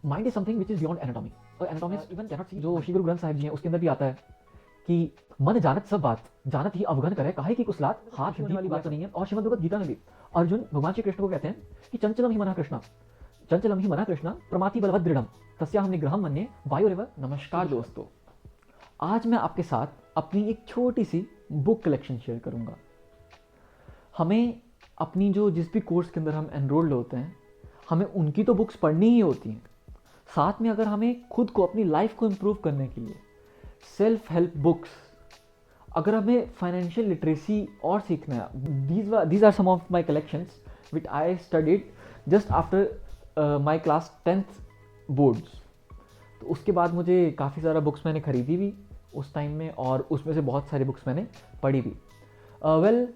Mind is something which is beyond anatomy, और एनाटॉमिस्ट even cannot see. जो श्री गुरु ग्रंथ साहिब जी हैं उसके अंदर भी आता है कि मन जानत सब बात, जानत ही अवगन करे काहे की कुसलात, हाथ होने वाली बात तो नहीं है। और श्रीमद् भगवद गीता में भी अर्जुन भगवान श्री कृष्ण को कहते हैं कि चंचलम ही मना कृष्णा, चंचलम ही मना कृष्णा प्रमाति बलवद दृढ़म तस्याहम निग्रहम मन्ये वायुरेव। नमस्कार दोस्तों, आज मैं आपके साथ अपनी एक छोटी सी बुक कलेक्शन शेयर करूंगा। हमें अपनी जिस भी कोर्स के अंदर हम एनरोल्ड होते हैं, हमें उनकी तो बुक्स पढ़नी ही होती हैं। साथ में अगर हमें खुद को, अपनी लाइफ को इम्प्रूव करने के लिए सेल्फ हेल्प बुक्स, अगर हमें फाइनेंशियल लिटरेसी और सीखना है, these are some of my collections which I studied just after my class 10th boards. तो उसके बाद मुझे काफ़ी सारा बुक्स मैंने खरीदी भी उस टाइम में, और उसमें से बहुत सारी बुक्स मैंने पढ़ी भी। Well,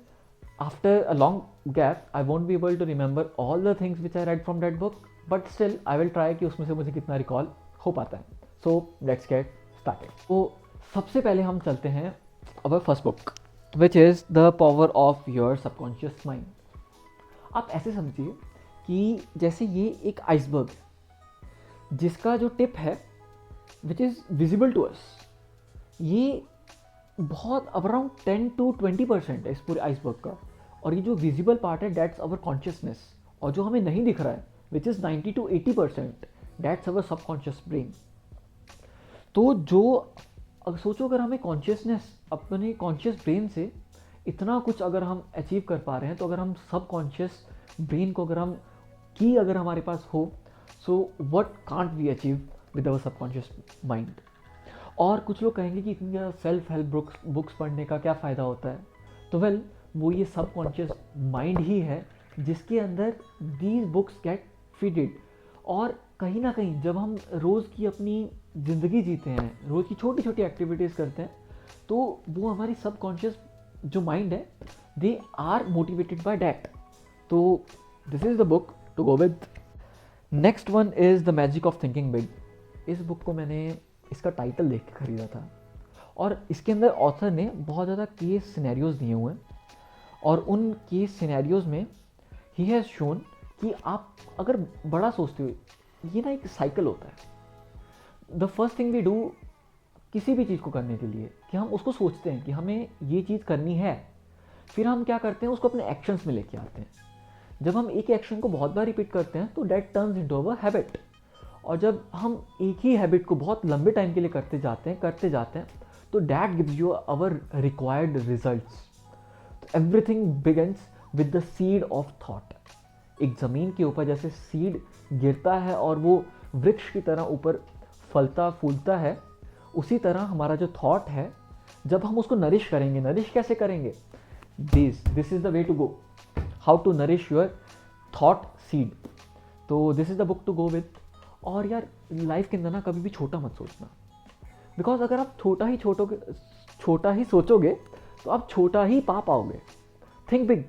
after a long gap I won't be able to remember all the things which I read from that book, but still I will try कि उसमें से मुझे कितना रिकॉल हो पाता है। So let's get started. तो सबसे पहले हम चलते हैं our first book, which is the power of your subconscious mind. आप ऐसे समझिए कि जैसे ये एक आइसबर्ग है जिसका जो टिप है which is visible to us, ये बहुत अराउंड 10 to 20% है इस पूरे आइसबर्ग का, और ये जो विजिबल पार्ट है दैट्स अवर कॉन्शियसनेस, और जो हमें नहीं दिख रहा है which is 90 to 80% that's our subconscious brain. तो अगर सोचो, अगर हमें कॉन्शियसनेस, अपने कॉन्शियस ब्रेन से इतना कुछ अगर हम अचीव कर पा रहे हैं, तो अगर हम सबकॉन्शियस ब्रेन को अगर हमारे पास हो, so what can't we achieve with our subconscious mind. और कुछ लोग कहेंगे कि इतनी ज़्यादा सेल्फ हेल्प बुक्स पढ़ने का क्या फ़ायदा होता है। तो वेल, वो ये सबकॉन्शियस माइंड ही है जिसके अंदर दीज बुक्स गेट फीडेड। और कहीं ना कहीं जब हम रोज़ की अपनी ज़िंदगी जीते हैं, रोज़ की छोटी छोटी एक्टिविटीज़ करते हैं, तो वो हमारी सबकॉन्शियस जो माइंड है, they are motivated by that. तो this is the book to go with. Next one is the magic of thinking big. इस बुक को मैंने इसका टाइटल देख के ख़रीदा था, और इसके अंदर ऑथर ने बहुत ज़्यादा केस सिनेरियोज़ दिए हुए हैं, और उन केस सिनेरियोज़ में ही हैज़ शोन कि आप अगर बड़ा सोचते हो, ये ना एक साइकिल होता है। The first thing we do किसी भी चीज़ को करने के लिए, कि हम उसको सोचते हैं कि हमें ये चीज़ करनी है, फिर हम क्या करते हैं, उसको अपने एक्शंस में लेके आते हैं। जब हम एक एक्शन को बहुत बार रिपीट करते हैं तो that turns into our habit, और जब हम एक ही हैबिट को बहुत लंबे टाइम के लिए करते जाते हैं, तो that gives you our required results. तो everything begins with the seed of thought. एक ज़मीन के ऊपर जैसे सीड गिरता है और वो वृक्ष की तरह ऊपर फलता फूलता है, उसी तरह हमारा जो थॉट है, जब हम उसको नरिश करेंगे, नरिश कैसे करेंगे, this is the way to go, how to nourish your thought seed. तो this is the book to go with. और यार, लाइफ के अंदर ना कभी भी छोटा मत सोचना, बिकॉज अगर आप छोटा ही सोचोगे तो आप छोटा ही पा पाओगे। थिंक बिग,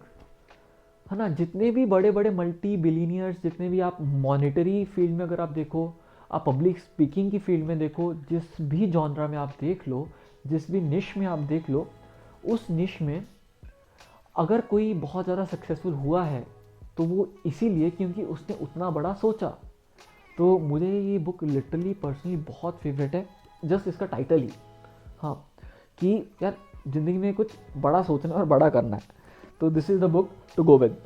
है ना। जितने भी बड़े बड़े मल्टी बिलीनियर्स, जितने भी आप मॉनेटरी फील्ड में अगर आप देखो, आप पब्लिक स्पीकिंग की फील्ड में देखो, जिस भी जॉनरा में आप देख लो, जिस भी निश में आप देख लो, उस निश में अगर कोई बहुत ज़्यादा सक्सेसफुल हुआ है तो वो इसीलिए क्योंकि उसने उतना बड़ा सोचा। तो मुझे ये बुक लिटरली पर्सनली बहुत फेवरेट है, जस्ट इसका टाइटल ही, हाँ, कि यार ज़िंदगी में कुछ बड़ा सोचना और बड़ा करना है। तो this is the book to go with.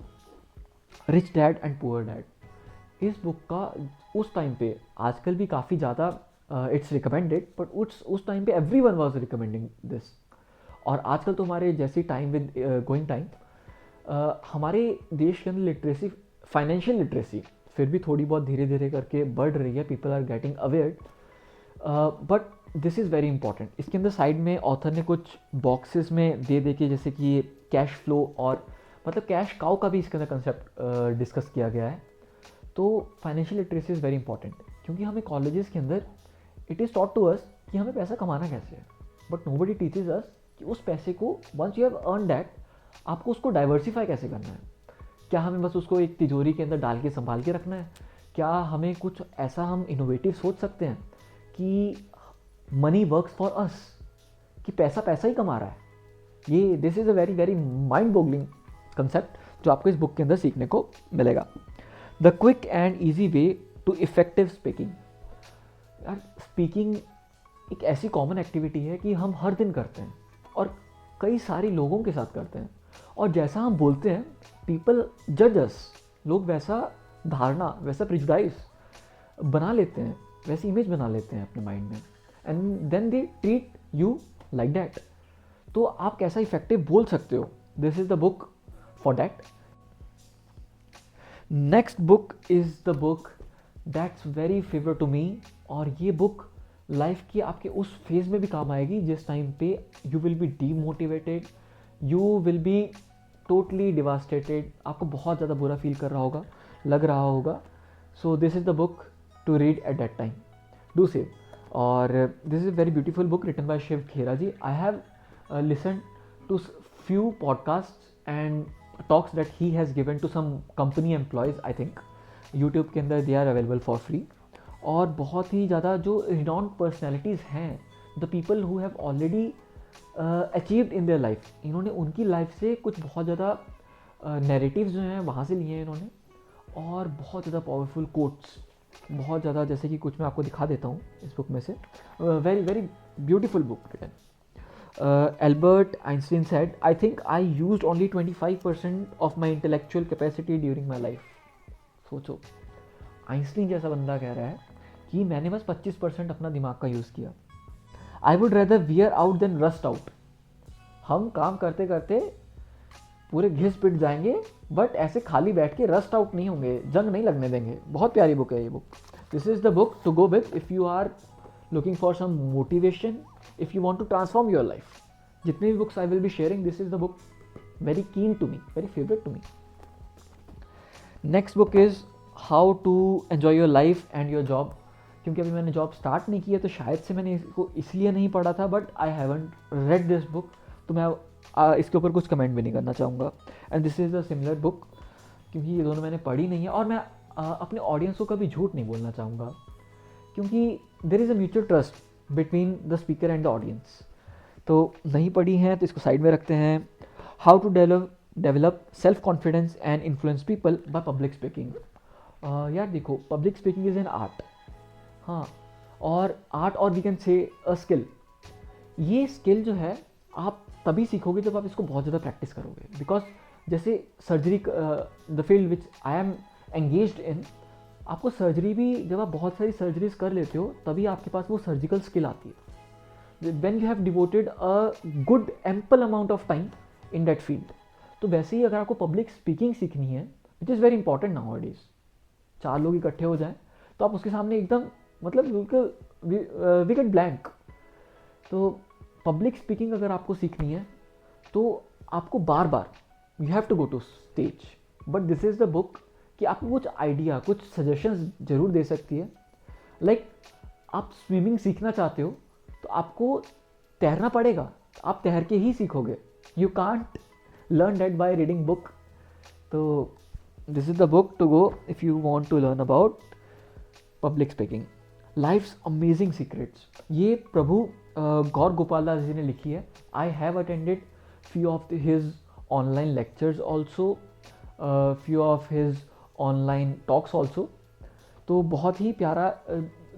Rich dad and poor dad, इस बुक का उस टाइम पे, आजकल भी काफ़ी ज़्यादा इट्स रिकमेंडेड, बट उस टाइम पे एवरीवन वाज रिकमेंडिंग दिस। और आजकल तो हमारे जैसी टाइम विद गोइंग टाइम, हमारे देश के अंदर लिटरेसी, फाइनेंशियल लिटरेसी फिर भी थोड़ी बहुत धीरे धीरे करके बढ़ रही है, people are getting aware, but this is very important. इसके अंदर साइड में ऑथर ने कुछ बॉक्सेस में दे के, जैसे कि कैश फ्लो, और मतलब कैश काउ का भी इसके अंदर कंसेप्ट डिस्कस किया गया है। तो financial literacy is very important, क्योंकि हमें कॉलेजेस के अंदर it is taught to us कि हमें पैसा कमाना कैसे है, बट नोबडी टीचेज अस कि उस पैसे को once you have earn that, आपको उसको डाइवर्सिफाई कैसे करना है। क्या हमें बस उसको एक तिजोरी के अंदर डाल के संभाल के रखना है? क्या हमें कुछ ऐसा हम इनोवेटिव सोच सकते हैं कि मनी वर्क्स फॉर अस, कि पैसा पैसा ही कमा रहा है? ये this is a very very mind boggling concept जो आपको इस बुक के अंदर सीखने को मिलेगा। The quick and easy way to effective speaking. यार स्पीकिंग एक ऐसी कॉमन एक्टिविटी है कि हम हर दिन करते हैं और कई सारे लोगों के साथ करते हैं, और जैसा हम बोलते हैं पीपल जज अस, लोग वैसा धारणा, वैसा प्रिजुडाइस बना लेते हैं, वैसी इमेज बना लेते हैं अपने माइंड में, and then they treat you like that. तो आप कैसा इफेक्टिव बोल सकते हो, this is the book for that. Next book is the book that's very favourite to me, और ये बुक लाइफ की आपके उस फेज में भी काम आएगी जिस टाइम पे you will be demotivated, you will be totally devastated, आपको बहुत ज़्यादा बुरा फील कर रहा होगा, लग रहा होगा। So this is the book to read at that time, do save. और this is a very beautiful book written by Shiv Khera ji. I have listen to few podcasts and talks that he has given to some company employees, I think YouTube के अंदर they are available for free। और बहुत ही ज़्यादा जो renowned personalities हैं, the people who have already achieved in their life, इन्होंने उनकी life से कुछ बहुत ज़्यादा narratives जो हैं वहाँ से लिए हैं इन्होंने, और बहुत ज़्यादा पावरफुल कोट्स, बहुत ज़्यादा, जैसे कि कुछ मैं आपको दिखा देता हूँ इस बुक में से। Very very beautiful book written. Albert Einstein said, I think I used only 25% of my intellectual capacity during my life। सोचो, आइंस्टीन जैसा बंदा कह रहा है कि मैंने बस 25% अपना दिमाग का यूज़ किया। I would rather wear out than rust out। हम काम करते करते पूरे घिस पिट जाएंगे, बट ऐसे खाली बैठ के रस्ट आउट नहीं होंगे, जंग नहीं लगने देंगे। बहुत प्यारी बुक है ये book. This is the book to go with if you are looking for some motivation, if you want to transform your life। जितने भी books I will be sharing, this is the book very keen to me, very favorite to me। Next book is how to enjoy your life and your job। क्योंकि अभी मैंने job start नहीं किया तो शायद से मैंने इसको इसलिए नहीं पढ़ा था, but I haven't read this book, तो मैं इसके ऊपर कुछ कमेंट भी नहीं करना चाहूँगा। And this is a similar book, क्योंकि ये दोनों मैंने पढ़ी नहीं है, और मैं अपने ऑडियंस को कभी झूठ नहीं बोलना चाहूँगा, क्योंकि there is a mutual trust between the speaker and the audience. तो नहीं पढ़ी हैं तो इसको साइड में रखते हैं। How to develop self confidence and influence people by public speaking. यार देखो, public speaking is an art, हाँ, और आर्ट, और we can say a skill. ये स्किल जो है आप तभी सीखोगे जब आप इसको बहुत ज़्यादा प्रैक्टिस करोगे, बिकॉज जैसे surgery, the field which I am engaged in, आपको सर्जरी भी, जब आप बहुत सारी सर्जरीज कर लेते हो तभी आपके पास वो सर्जिकल स्किल आती है, when you have devoted a good ample amount of time in that field. तो वैसे ही अगर आपको पब्लिक स्पीकिंग सीखनी है, which is very important now days, 4 लोग इकट्ठे हो जाएं तो आप उसके सामने एकदम, मतलब बिल्कुल वी गेट ब्लैंक। तो पब्लिक स्पीकिंग अगर आपको सीखनी है तो आपको बार बार you have to go to stage, but this is the book कि आपको कुछ आइडिया, कुछ सजेशंस जरूर दे सकती है। लाइक आप स्विमिंग सीखना चाहते हो तो आपको तैरना पड़ेगा, आप तैर के ही सीखोगे, you can't learn that by reading book. तो this is the book to go if you want to learn about public speaking. Life's amazing secrets, ये प्रभु गौर गोपाल दास जी ने लिखी है। I have attended few of his online lectures also, few of his online talks also। तो बहुत ही प्यारा,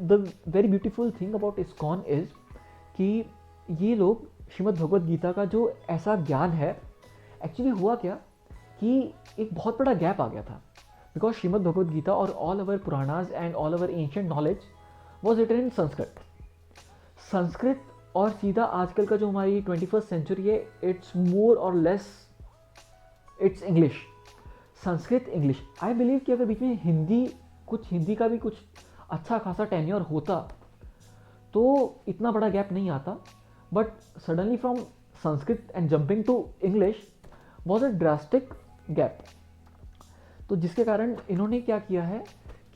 the very beautiful thing about ISKCON is कि ये लोग श्रीमद् भगवद गीता का जो ऐसा ज्ञान है, एक्चुअली हुआ क्या कि एक बहुत बड़ा गैप आ गया था, बिकॉज श्रीमद् भगवद गीता और all our Puranas and all our ancient knowledge was written in Sanskrit, और सीधा आजकल का जो हमारी 21st सेंचुरी है, इट्स मोर और less it's English, Sanskrit English. I believe कि अगर बीच में हिंदी का भी कुछ अच्छा खासा टेन्योर होता तो इतना बड़ा गैप नहीं आता, but suddenly from Sanskrit and jumping to English was a drastic gap. तो जिसके कारण इन्होंने क्या किया है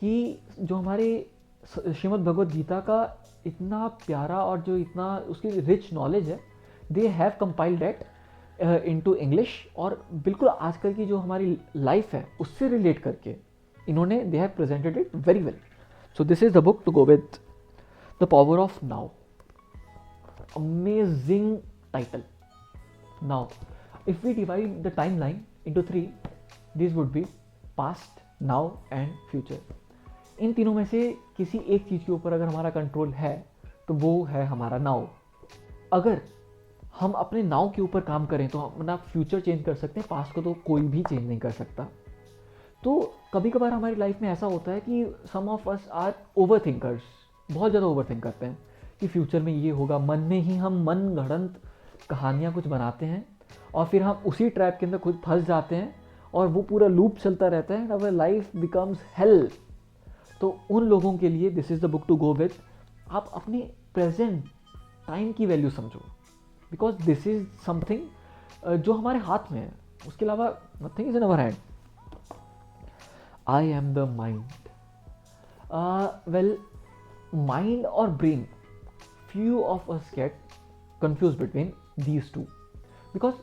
कि जो हमारे श्रीमद् भगवद गीता का इतना प्यारा और जो इतना उसकी रिच नॉलेज है, they have compiled that into English, और बिल्कुल आजकल की जो हमारी लाइफ है उससे रिलेट करके इन्होंने they have presented it very well. So this is the book to go with. The power of now, amazing title. Now if we divide the time line into 3, this would be past, now and future. इन तीनों में से किसी एक चीज़ के ऊपर अगर हमारा कंट्रोल है तो वो है हमारा नाव। अगर हम अपने नाव के ऊपर काम करें तो हम अपना फ्यूचर चेंज कर सकते हैं, पास्ट को तो कोई भी चेंज नहीं कर सकता। तो कभी कभार हमारी लाइफ में ऐसा होता है कि some of us are over thinkers, बहुत ज़्यादा ओवर थिंक करते हैं कि फ्यूचर में ये होगा। मन में ही हम मन गढ़ंत कहानियाँ कुछ बनाते हैं और फिर हम उसी ट्रैप के अंदर खुद फंस जाते हैं और वो पूरा लूप चलता रहता है, अवर लाइफ बिकम्स हेल। तो उन लोगों के लिए this is the book to go with. आप अपने प्रेजेंट टाइम की वैल्यू समझो, बिकॉज दिस इज समथिंग जो हमारे हाथ में है, उसके अलावा nothing is in our hand. I am the mind. Well, mind और brain, few of us get confused between these two because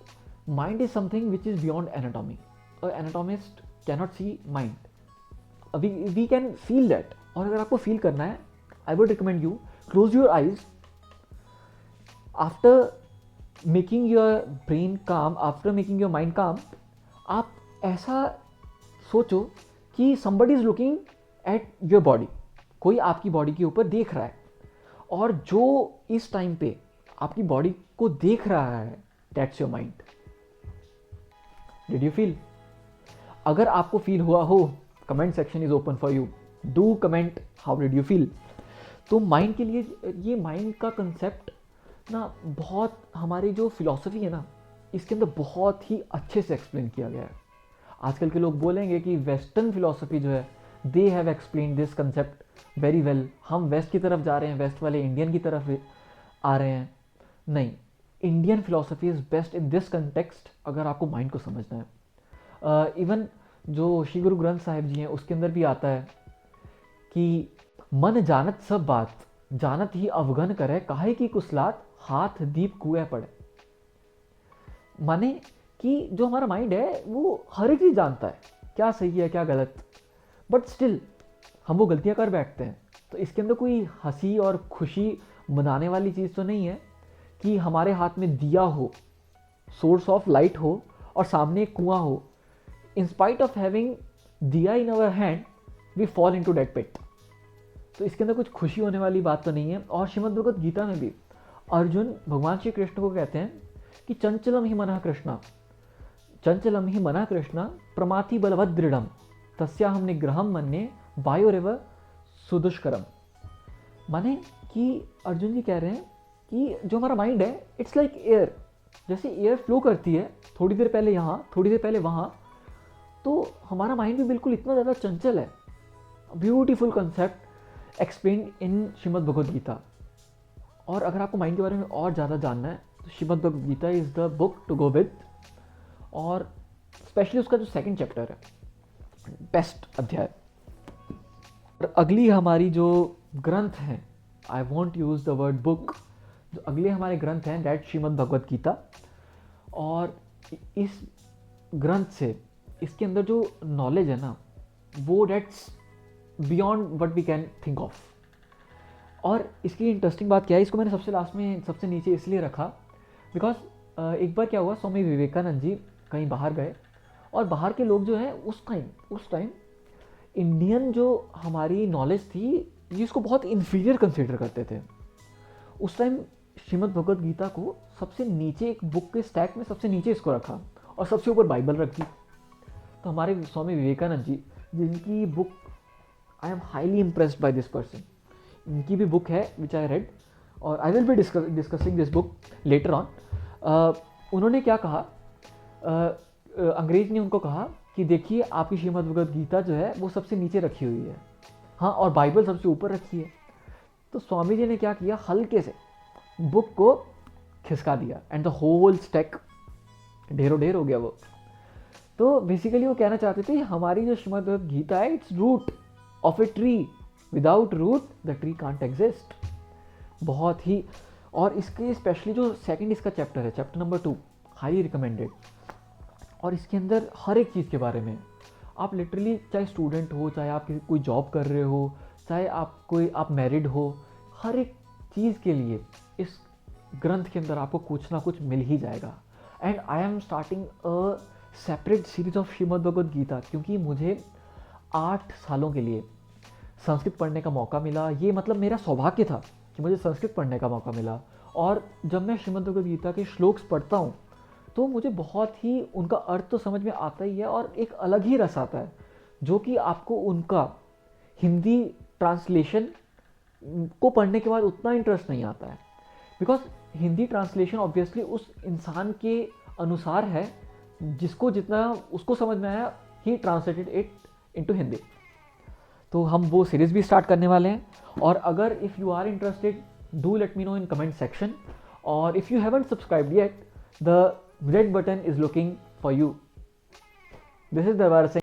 mind is something which is beyond anatomy. An anatomist cannot see mind. We can feel that. और अगर आपको feel करना है, I would recommend you close your eyes. After making your brain calm, after making your mind calm, आप ऐसा सोचो कि somebody is looking at your body. कोई आपकी बॉडी के ऊपर देख रहा है और जो इस टाइम पे आपकी बॉडी को देख रहा है, that's your mind. Did you feel? अगर आपको फील हुआ हो, comment section is open for you, do comment how did you feel. तो माइंड के लिए ये माइंड का कंसेप्ट ना बहुत, हमारी जो फिलॉसफी है ना, इसके अंदर बहुत ही अच्छे से एक्सप्लेन किया गया है। आजकल के लोग बोलेंगे कि वेस्टर्न फिलॉसफी जो है, they have explain this concept very well. हम वेस्ट की तरफ जा रहे हैं, वेस्ट वाले इंडियन की तरफ आ रहे हैं। नहीं, Indian philosophy is best in this context अगर आपको माइंड को समझना है। इवन जो श्री गुरु ग्रंथ साहिब जी हैं, उसके अंदर भी आता है कि मन जानत सब बात, जानत ही अवगन करे, काहे की कुसलात, हाथ दीप कुएं पड़े। माने कि जो हमारा माइंड है वो हर एक चीज़ जानता है, क्या सही है क्या गलत, बट स्टिल हम वो गलतियां कर बैठते हैं। तो इसके अंदर कोई हंसी और खुशी मनाने वाली चीज़ तो नहीं है कि हमारे हाथ में दिया हो, सोर्स ऑफ लाइट हो और सामने एक कुआं हो। In spite of having diya in our hand, we fall into that pit. तो इसके अंदर कुछ खुशी होने वाली बात तो नहीं है। और श्रीमद् भगवद गीता में भी अर्जुन भगवान श्री कृष्ण को कहते हैं कि चंचलम ही मनः कृष्णा, चंचलम ही मनः कृष्णा, प्रमाथि बलवद दृढ़म, तस्याहम निग्रहम मन्ये वायुरेव सुदुष्करम। माने कि अर्जुन जी कह रहे हैं कि जो हमारा माइंड है, इट्स लाइक एयर। जैसे एयर फ्लो करती है, थोड़ी देर पहले यहाँ, थोड़ी देर पहले वहाँ, तो हमारा माइंड भी बिल्कुल इतना ज़्यादा चंचल है। Beautiful concept explain in Shrimad Bhagavad Gita. और अगर आपको माइंड के बारे में और ज़्यादा जानना है तो Shrimad Bhagavad Gita is the book to go with. और स्पेशली उसका जो सेकंड चैप्टर है, बेस्ट अध्याय। और अगली हमारी जो ग्रंथ हैं, I want use the word book, जो अगले हमारे ग्रंथ हैं दैट श्रीमद् भगवद गीता। और इस ग्रंथ से, इसके अंदर जो नॉलेज है ना, वो dates beyond what we can think of. और इसकी इंटरेस्टिंग बात क्या है, इसको मैंने सबसे लास्ट में सबसे नीचे इसलिए रखा बिकॉज एक बार क्या हुआ, स्वामी विवेकानंद जी कहीं बाहर गए और बाहर के लोग जो हैं उस टाइम इंडियन जो हमारी नॉलेज थी, ये इसको बहुत इन्फीरियर कंसिडर करते थे। उस टाइम श्रीमद् भगवद गीता को सबसे नीचे, एक बुक के स्टैक में सबसे नीचे इसको रखा और सबसे ऊपर बाइबल रख दी। तो हमारे स्वामी विवेकानंद जी, जिनकी book, I am highly impressed by this person, इनकी भी बुक है विच आई रेड, और I will be discussing this book later on. उन्होंने क्या कहा, अंग्रेज ने उनको कहा कि देखिए आपकी श्रीमद् भगवद गीता जो है वो सबसे नीचे रखी हुई है, हाँ, और बाइबल सबसे ऊपर रखी है। तो स्वामी जी ने क्या किया, हल्के से बुक को खिसका दिया एंड द होल स्टैक ढेरों ढेर हो गया वो। तो बेसिकली वो कहना चाहते थे हमारी जो श्रीमद् भगवद गीता है, it's root of a tree, without root the tree can't exist. बहुत ही, और इसके स्पेशली जो सेकंड इसका चैप्टर है, चैप्टर नंबर 2, हाईली रिकमेंडेड। और इसके अंदर हर एक चीज़ के बारे में, आप लिटरली चाहे स्टूडेंट हो, चाहे आप कोई जॉब कर रहे हो, चाहे आप मैरिड हो, हर एक चीज़ के लिए इस ग्रंथ के अंदर आपको कुछ ना कुछ मिल ही जाएगा। And I am starting a separate series of Shrimad Bhagavad Gita, क्योंकि मुझे 8 सालों के लिए संस्कृत पढ़ने का मौका मिला। ये मतलब मेरा सौभाग्य था कि मुझे संस्कृत पढ़ने का मौका मिला। और जब मैं श्रीमद् भगवद गीता के श्लोक्स पढ़ता हूँ तो मुझे बहुत ही उनका अर्थ तो समझ में आता ही है, और एक अलग ही रस आता है जो कि आपको उनका हिंदी ट्रांसलेशन को पढ़ने के बाद उतना इंटरेस्ट नहीं आता है, बिकॉज हिंदी ट्रांसलेशन ऑब्वियसली उस इंसान के अनुसार है जिसको जितना उसको समझ में आया, ही ट्रांसलेटेड इट इनटू हिंदी। तो हम वो सीरीज भी स्टार्ट करने वाले हैं। और अगर if you are interested, do let me know in comment section. और if you haven't subscribed yet, the red button is looking for you. This is Devar Singh.